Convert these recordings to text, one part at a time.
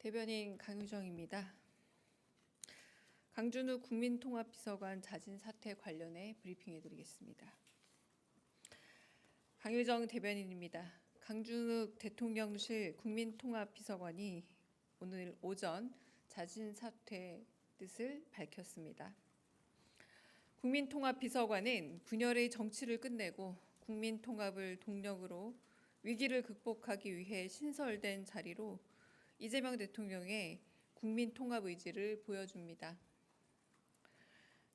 대변인 강유정입니다. 강준우 국민통합비서관 자진 사퇴 관련해 브리핑해드리겠습니다. 강유정 대변인입니다. 강준우 대통령실 국민통합비서관이 오늘 오전 자진 사퇴 뜻을 밝혔습니다. 국민통합비서관은 분열의 정치를 끝내고 국민통합을 동력으로 위기를 극복하기 위해 신설된 자리로 이재명 대통령의 국민통합 의지를 보여줍니다.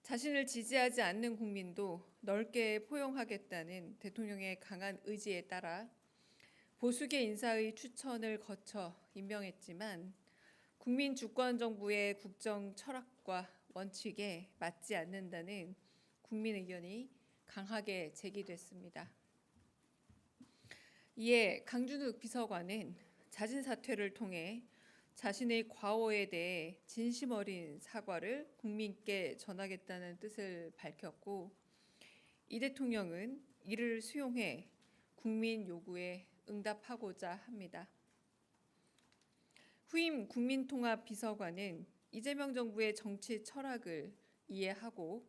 자신을 지지하지 않는 국민도 넓게 포용하겠다는 대통령의 강한 의지에 따라 보수계 인사의 추천을 거쳐 임명했지만 국민 주권 정부의 국정 철학과 원칙에 맞지 않는다는 국민 의견이 강하게 제기됐습니다. 이에 강준욱 비서관은 자진 사퇴를 통해 자신의 과오에 대해 진심 어린 사과를 국민께 전하겠다는 뜻을 밝혔고, 이 대통령은 이를 수용해 국민 요구에 응답하고자 합니다. 후임 국민통합비서관은 이재명 정부의 정치 철학을 이해하고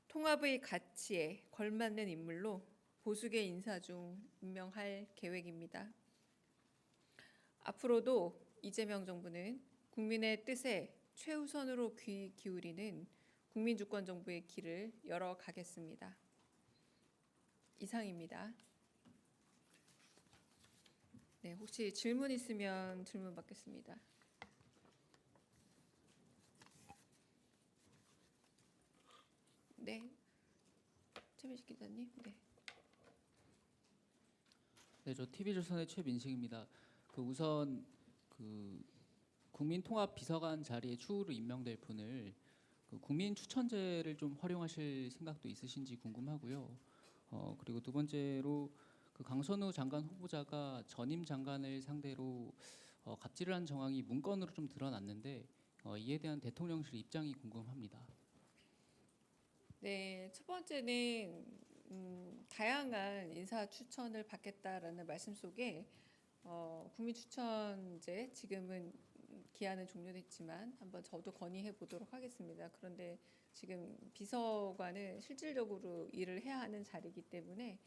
통합의 가치에 걸맞는 인물로 보수계 인사 중 임명할 계획입니다. 앞으로도 이재명 정부는 국민의 뜻에 최우선으로 귀 기울이는 국민주권 정부의 길을 열어가겠습니다. 이상입니다. 네, 혹시 질문 있으면 질문 받겠습니다. 네, 최민식 기자님. 네, 저 TV조선의 최민식입니다. 우선 국민통합비서관 자리에 추후로 임명될 분을 국민 추천제를 좀 활용하실 생각도 있으신지 궁금하고요. 그리고 두 번째로 강선우 장관 후보자가 전임 장관을 상대로 갑질을 한 정황이 문건으로 좀 드러났는데 이에 대한 대통령실 입장이 궁금합니다. 네, 첫 번째는 다양한 인사 추천을 받겠다라는 말씀 속에 국민 추천제 지금은 기한은 종료됐지만 한번 저도 건의해 보도록 하겠습니다. 그런데 지금 비서관은 실질적으로 일을 해야 하는 자리이기 때문에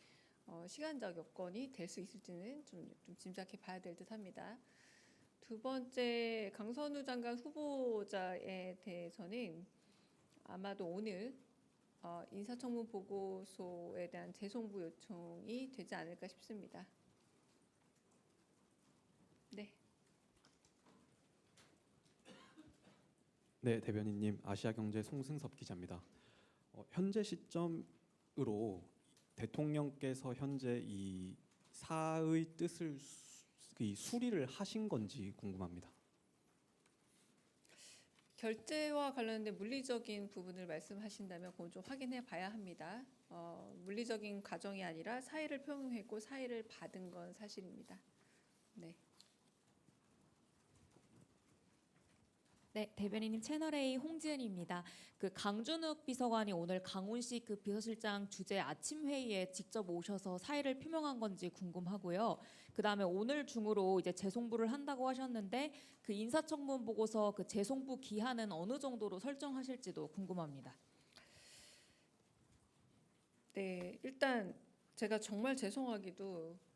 시간적 여건이 될 수 있을지는 좀 짐작해 봐야 될 듯합니다. 두 번째, 강선우 장관 후보자에 대해서는 아마도 오늘 인사청문 보고서에 대한 재송부 요청이 되지 않을까 싶습니다. 네. 네, 대변인님, 아시아경제 송승섭 기자입니다. 현재 시점으로 대통령께서 현재 이 사의 뜻을 수리를 하신 건지 궁금합니다. 결재와 관련된 물리적인 부분을 말씀하신다면 그건 좀 확인해 봐야 합니다. 물리적인 과정이 아니라 사의를 표명했고 사의를 받은 건 사실입니다. 네. 네, 대변인님 채널A 홍지은입니다. 강준욱 비서관이 오늘 강훈식 비서실장 주재 아침 회의에 직접 오셔서 사의를 표명한 건지 궁금하고요. 그다음에 오늘 중으로 이제 재송부를 한다고 하셨는데 인사청문 보고서 재송부 기한은 어느 정도로 설정하실지도 궁금합니다. 네, 일단 제가 정말 죄송하기도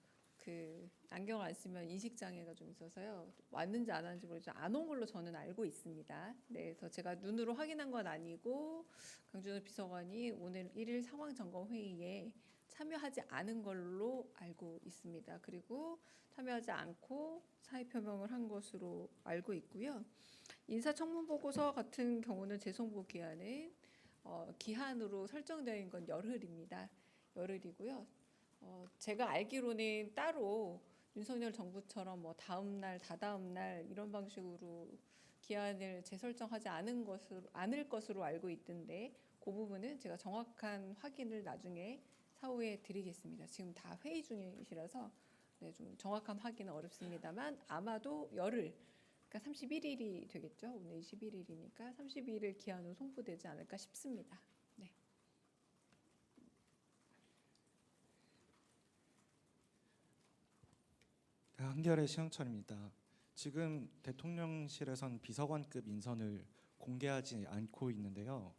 안경을 안 쓰면 인식 장애가 좀 있어서요. 왔는지 안 왔는지 모르지만 안 온 걸로 저는 알고 있습니다. 네, 그래서 제가 눈으로 확인한 건 아니고 강준우 비서관이 오늘 1일 상황 점검 회의에 참여하지 않은 걸로 알고 있습니다. 그리고 참여하지 않고 사의 표명을 한 것으로 알고 있고요. 인사청문 보고서 같은 경우는 재송부 기한은 기한으로 설정되어 있는 건 열흘입니다. 열흘이고요. 제가 알기로는 따로 윤석열 정부처럼 뭐 다음 날, 다다음 날 이런 방식으로 기한을 재설정하지 않을 것으로 알고 있던데 그 부분은 제가 정확한 확인을 나중에 사후에 드리겠습니다. 지금 다 회의 중이시라서 좀 정확한 확인은 어렵습니다만 아마도 열흘, 그러니까 31일이 되겠죠. 오늘 21일이니까 31일 기한으로 송부되지 않을까 싶습니다. 네. 한겨레 신영철입니다. 지금 대통령실에선 비서관급 인선을 공개하지 않고 있는데요.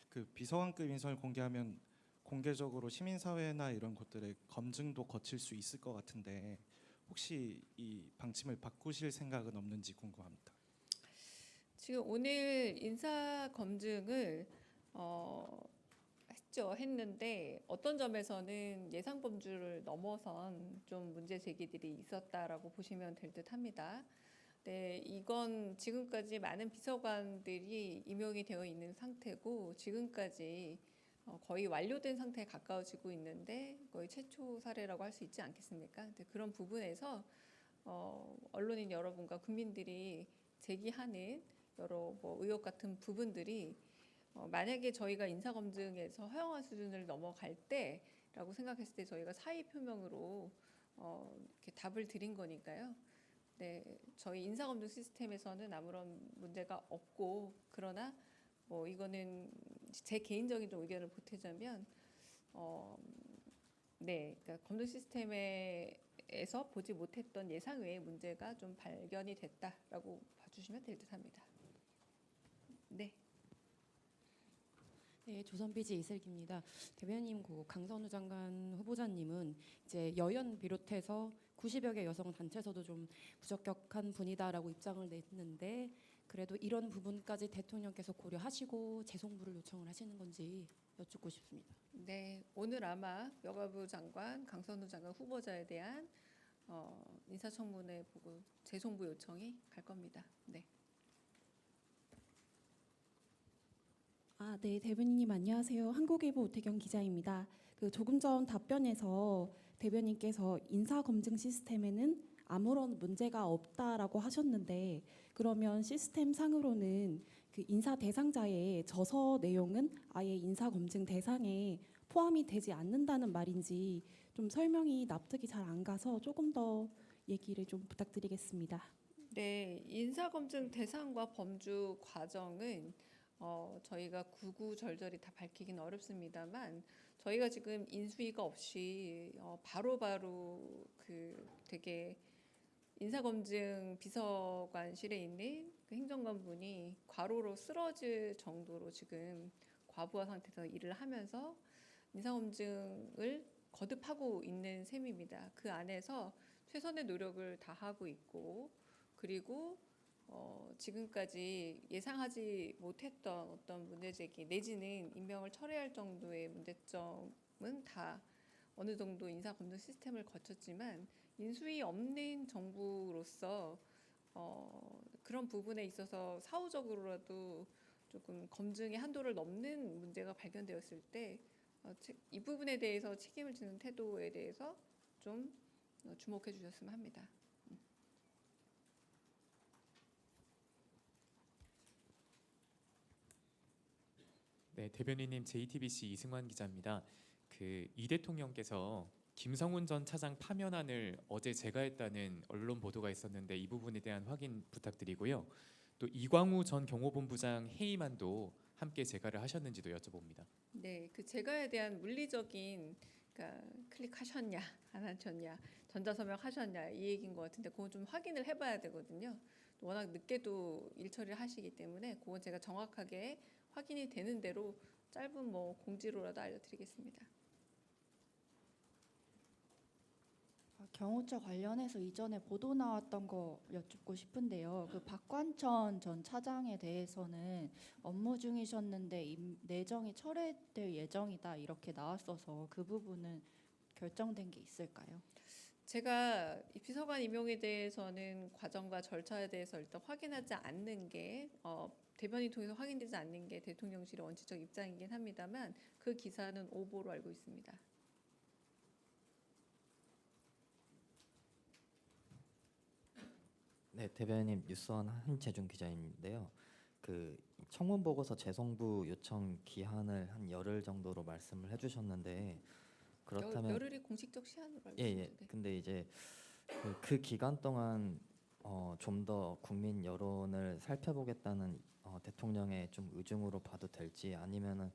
그 비서관급 인선을 공개하면 공개적으로 시민사회나 이런 것들의 검증도 거칠 수 있을 것 같은데 혹시 이 방침을 바꾸실 생각은 없는지 궁금합니다. 지금 오늘 인사 검증을 했는데 어떤 점에서는 예상 범주를 넘어선 좀 문제 제기들이 있었다라고 보시면 될 듯합니다. 네, 이건 지금까지 많은 비서관들이 임용이 되어 있는 상태고 지금까지 거의 완료된 상태에 가까워지고 있는데 거의 최초 사례라고 할 수 있지 않겠습니까? 근데 그런 부분에서 언론인 여러분과 국민들이 제기하는 여러 뭐 의혹 같은 부분들이 만약에 저희가 인사검증에서 허용한 수준을 넘어갈 때라고 생각했을 때 저희가 사의 표명으로 이렇게 답을 드린 거니까요. 네, 저희 인사검증 시스템에서는 아무런 문제가 없고 그러나 뭐 이거는 제 개인적인 좀 의견을 보태자면 네, 그러니까 검증 시스템에서 보지 못했던 예상 외의 문제가 좀 발견이 됐다라고 봐주시면 될 듯합니다. 네. 네, 조선비지 이슬기입니다. 대변인 강선우 장관 후보자님은 이제 여연 비롯해서 90여 개 여성 단체에서도 좀 부적격한 분이다라고 입장을 냈는데 그래도 이런 부분까지 대통령께서 고려하시고 재송부를 요청을 하시는 건지 여쭙고 싶습니다. 네, 오늘 아마 여가부 장관, 강선우 장관 후보자에 대한 인사청문회 보고 재송부 요청이 갈 겁니다. 네. 네, 대변인님 안녕하세요. 한국일보 오태경 기자입니다. 조금 전 답변에서 대변인께서 인사 검증 시스템에는 아무런 문제가 없다라고 하셨는데 그러면 시스템 상으로는 그 인사 대상자의 저서 내용은 아예 인사 검증 대상에 포함이 되지 않는다는 말인지 좀 설명이 납득이 잘 안 가서 조금 더 얘기를 좀 부탁드리겠습니다. 네, 인사검증 대상과 범주 과정은 저희가 구구절절히 다 밝히긴 어렵습니다만 저희가 지금 인수위가 없이 바로바로 그 되게 인사검증 비서관실에 있는 그 행정관분이 과로로 쓰러질 정도로 지금 과부하 상태에서 일을 하면서 인사검증을 거듭하고 있는 셈입니다. 그 안에서 최선의 노력을 다하고 있고 그리고 지금까지 예상하지 못했던 어떤 문제제기 내지는 임명을 철회할 정도의 문제점은 다 어느 정도 인사검증 시스템을 거쳤지만 인수위 없는 정부로서 그런 부분에 있어서 사후적으로라도 조금 검증의 한도를 넘는 문제가 발견되었을 때 이 부분에 대해서 책임을 지는 태도에 대해서 좀 주목해 주셨으면 합니다. 네, 대변인님 JTBC 이승환 기자입니다. 이 대통령께서 김성훈 전 차장 파면안을 어제 제거했다는 언론 보도가 있었는데 이 부분에 대한 확인 부탁드리고요. 또 이광우 전 경호본부장 해임안도 함께 제거를 하셨는지도 여쭤봅니다. 네, 그 제거에 대한 물리적인 그러니까 클릭하셨냐 안 하셨냐 전자서명 하셨냐 이 얘기인 것 같은데 그건 좀 확인을 해봐야 되거든요. 워낙 늦게도 일 처리를 하시기 때문에 그건 제가 정확하게 확인이 되는 대로 짧은 뭐 공지로라도 알려드리겠습니다. 경호처 관련해서 이전에 보도 나왔던 거 여쭙고 싶은데요. 그 박관천 전 차장에 대해서는 업무 중이셨는데 내정이 철회될 예정이다 이렇게 나왔어서 그 부분은 결정된 게 있을까요? 제가 이 비서관 임용에 대해서는 과정과 절차에 대해서 일단 확인하지 않는 게 대변인 통해서 확인되지 않는 게 대통령실의 원칙적 입장이긴 합니다만 그 기사는 오보로 알고 있습니다. 네, 대변인님 뉴스원 한재준 기자인데요. 청문 보고서 재송부 요청 기한을 한 열흘 정도로 말씀을 해주셨는데 그렇다면 열흘이 공식적 시한으로 알고 예. 있습니다. 근데 이제 그 기간 동안 좀 더 국민 여론을 살펴보겠다는 대통령의 좀 의중으로 봐도 될지 아니면은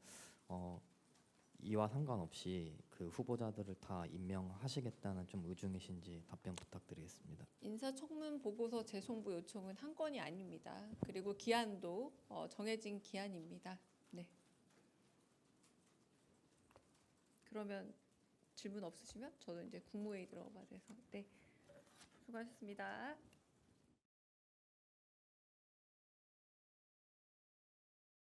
이와 상관없이 그 후보자들을 다 임명하시겠다는 좀 의중이신지 답변 부탁드리겠습니다. 인사청문 보고서 재송부 요청은 한 건이 아닙니다. 그리고 기한도 정해진 기한입니다. 네. 그러면 질문 없으시면 저도 이제 국무회의 들어가 봐야 돼서 네. 수고하셨습니다.